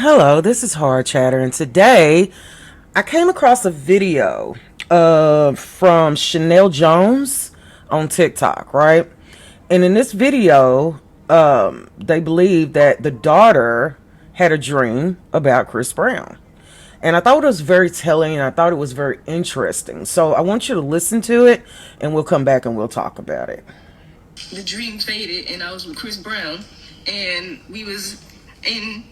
Hello, this is Hard Chatter, and today I came across a video from Chanelle Jones on TikTok, right? And in this video, they believe that the daughter had a dream about Chris Brown. And I thought it was very telling, and I thought it was very interesting. So I want you to listen to it, and we'll come back and we'll talk about it. The dream faded, and I was with Chris Brown, and we was in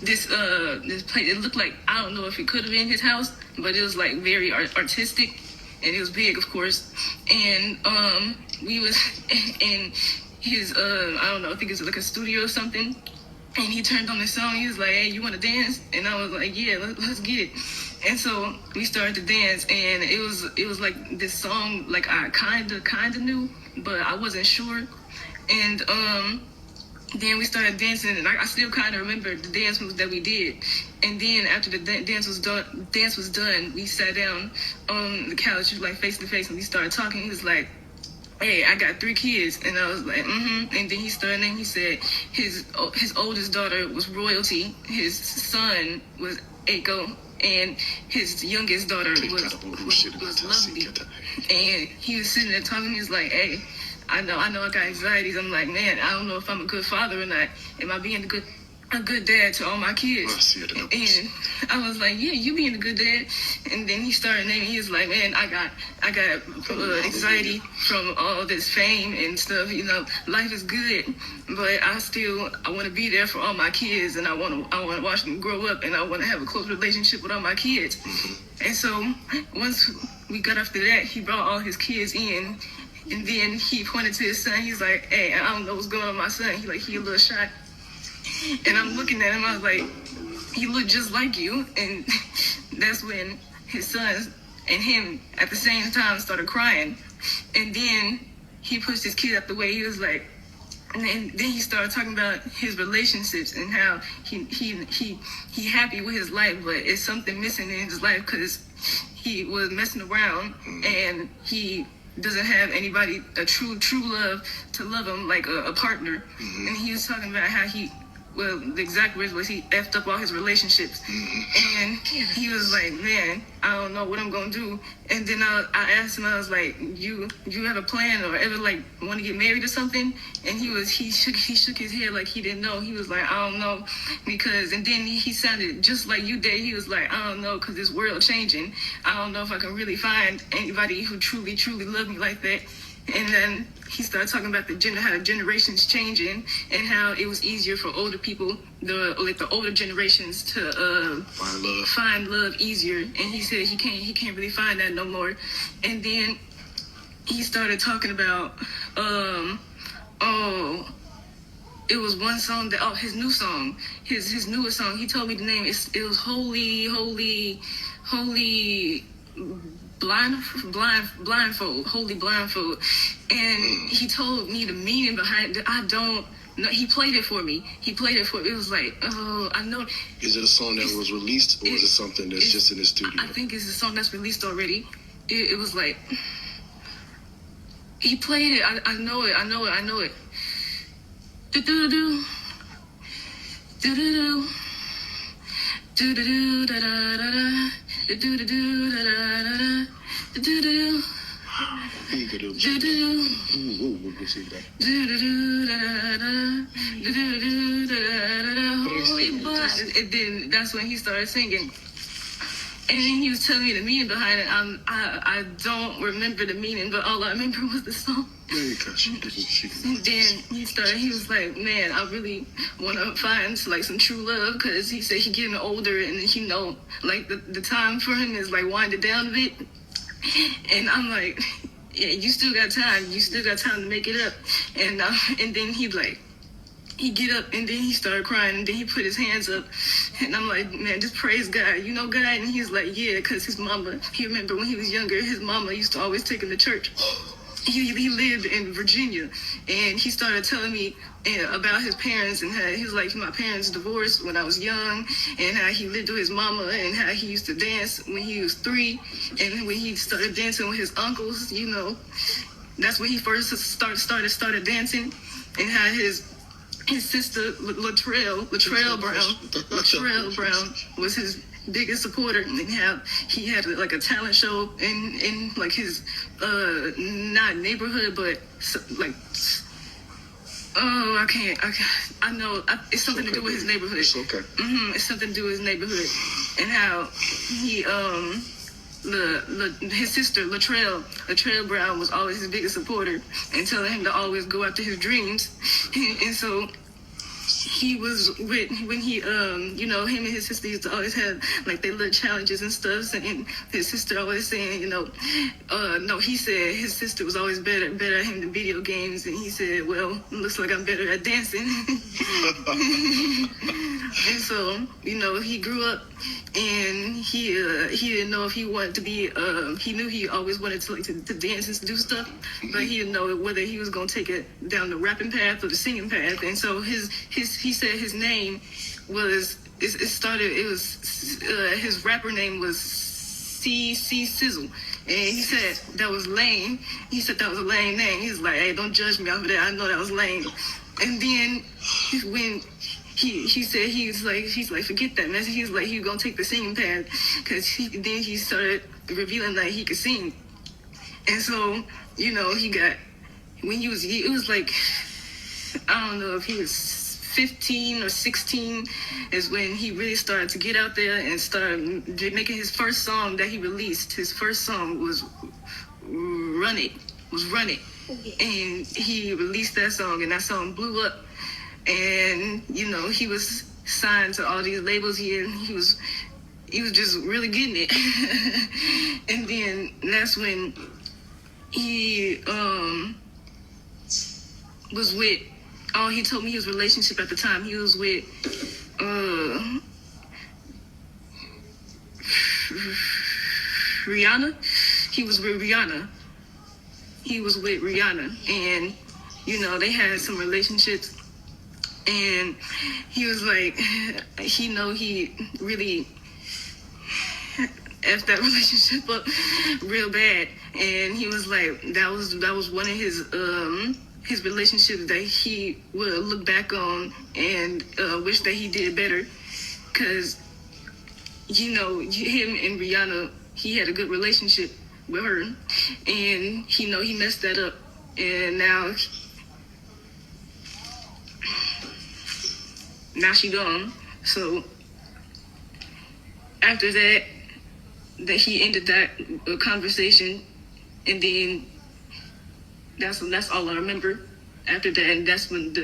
this place. It looked like, I don't know if it could have been his house, but it was like very artistic, and it was big, of course. And we was in his I don't know, I think it was like a studio or something. And he turned on the song. He was like, "Hey, you want to dance?" And I was like, "Yeah, let's get it." And so we started to dance, and it was like this song, like I kinda knew, but I wasn't sure. And then we started dancing, and I still kind of remember the dance moves that we did. And then after the dance was done, we sat down on the couch, like face to face, and we started talking. He was like, "Hey, I got 3 kids," and I was like, "Mm-hmm." And then he started, and he said his oldest daughter was Royalty, his son was Aiko, and his youngest daughter was Lovely. And he was sitting there talking. He was like, "Hey, I know I got anxieties." I'm like, "Man, I don't know if I'm a good father or not. Am I being a good dad to all my kids?" And I was like, "Yeah, you being a good dad." And then he started naming. He was like, "Man, I got anxiety from all this fame and stuff. You know, life is good, but I want to be there for all my kids, and I want to watch them grow up, and I want to have a close relationship with all my kids." And so once we got after that, he brought all his kids in. And then he pointed to his son. He's like, "Hey, I don't know what's going on with my son. He a little shy." And I'm looking at him. I was like, "He looked just like you." And that's when his sons and him at the same time started crying. And then he pushed his kid out the way. He was like, and then he started talking about his relationships and how he happy with his life, but it's something missing in his life because he was messing around and he doesn't have anybody, a true love to love him like a partner. And he was talking about how the exact words was he effed up all his relationships. And he was like, "Man, I don't know what I'm gonna do." And then I asked him, I was like, you have a plan or ever like want to get married or something?" And he shook his head like he didn't know. He was like, "I don't know," because, and then he sounded just like you did. He was like, "I don't know, because this world changing. I don't know if I can really find anybody who truly love me like that." And then he started talking about how the generations changing and how it was easier for older people, the older generations to find love easier. And he said he can't really find that no more. And then he started talking about it was one song that his new song, his newest song. He told me the name. It was Holy blindfold, Holy Blindfold. And he told me the meaning behind it. I don't know. He played it for me. It was like, oh, I know. Is it a song that was released, or is it something that's just in the studio? I think it's a song that's released already. It was like, he played it. I know it. Do do do do do do do do do da da da da. Do do do da da da da. Do do do. Do do do. Do do do da da da. Do do do da da da. Holy blind. And then that's when he started singing. And then he was telling me the meaning behind it. I don't remember the meaning, but all I remember was the song. And then he was like, "Man, I really want to find like some true love," because he said he's getting older and like the time for him is like winding down a bit. And I'm like, "Yeah, you still got time. You still got time to make it up." And then he get up and then he started crying and then he put his hands up and I'm like, "Man, just praise God. You know God?" And he's like, "Yeah," because his mama, he remember when he was younger, his mama used to always take him to church. He lived in Virginia, and he started telling me about his parents and how he's like, "My parents divorced when I was young," and how he lived with his mama and how he used to dance when he was 3, and when he started dancing with his uncles, that's when he first started dancing, and how his his sister Latrell Brown was his biggest supporter, and how he had like a talent show in like his not neighborhood, but like I know it's something to do with his neighborhood. It's okay. It's something to do with his neighborhood, and how he his sister Latrell Brown was always his biggest supporter and telling him to always go after his dreams. And so he was with when he him and his sister used to always have like their little challenges and stuff, and his sister always saying no, he said his sister was always better at him than video games, and he said, well, it looks like I'm better at dancing. And so he grew up, and he didn't know if he wanted to be he knew he always wanted to dance and do stuff, but he didn't know whether he was going to take it down the rapping path or the singing path. And so he said his name was his rapper name was C Sizzle, and he said that was lame. He said that was a lame name. He's like, hey, don't judge me off of that, I know that was lame. And then when he said he's like forget that, man. He's like he was gonna take the singing path, because then he started revealing that he could sing. And so he got, when it was like, I don't know if he was 15 or 16 is when he really started to get out there and started making his first song that he released. His first song was Run It. And he released that song, and that song blew up. And he was signed to all these labels. He was just really getting it. And then that's when he was with, he told me his relationship at the time. He was with Rihanna. He was with Rihanna. And they had some relationships. And he was like, he really effed that relationship up real bad. And he was like, that was one of his relationships that he would look back on and wish that he did better. Because him and Rihanna, he had a good relationship with her, and he messed that up. And now she gone. So after that he ended that conversation, and then that's all I remember after that. And that's when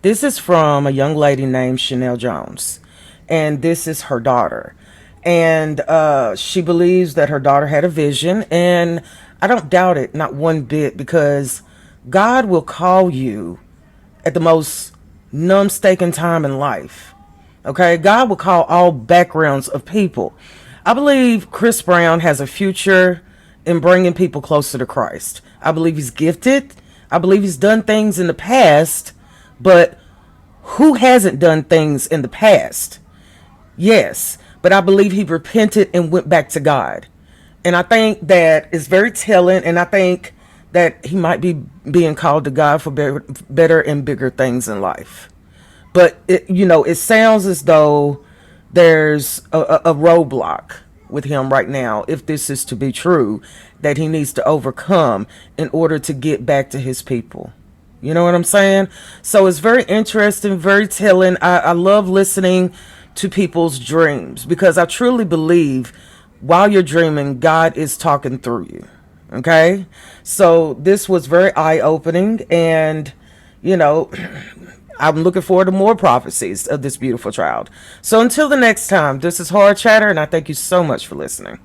this is from a young lady named Chanelle Jones, and this is her daughter. And she believes that her daughter had a vision, and I don't doubt it, not one bit, because God will call you at the most numbstaking time in life. Okay, God will call all backgrounds of people. I believe Chris Brown has a future in bringing people closer to Christ. I believe he's gifted. I believe he's done things in the past, but who hasn't done things in the past? Yes, but I believe he repented and went back to God. And I think that is very telling, and I think that he might be being called to God for better and bigger things in life. But it sounds as though there's a roadblock with him right now, if this is to be true, that he needs to overcome in order to get back to his people. You know what I'm saying? So it's very interesting, very telling. I love listening to people's dreams, because I truly believe while you're dreaming, God is talking through you. Okay? So this was very eye-opening, and I'm looking forward to more prophecies of this beautiful child. So until the next time, this is Horror Chatter, and I thank you so much for listening.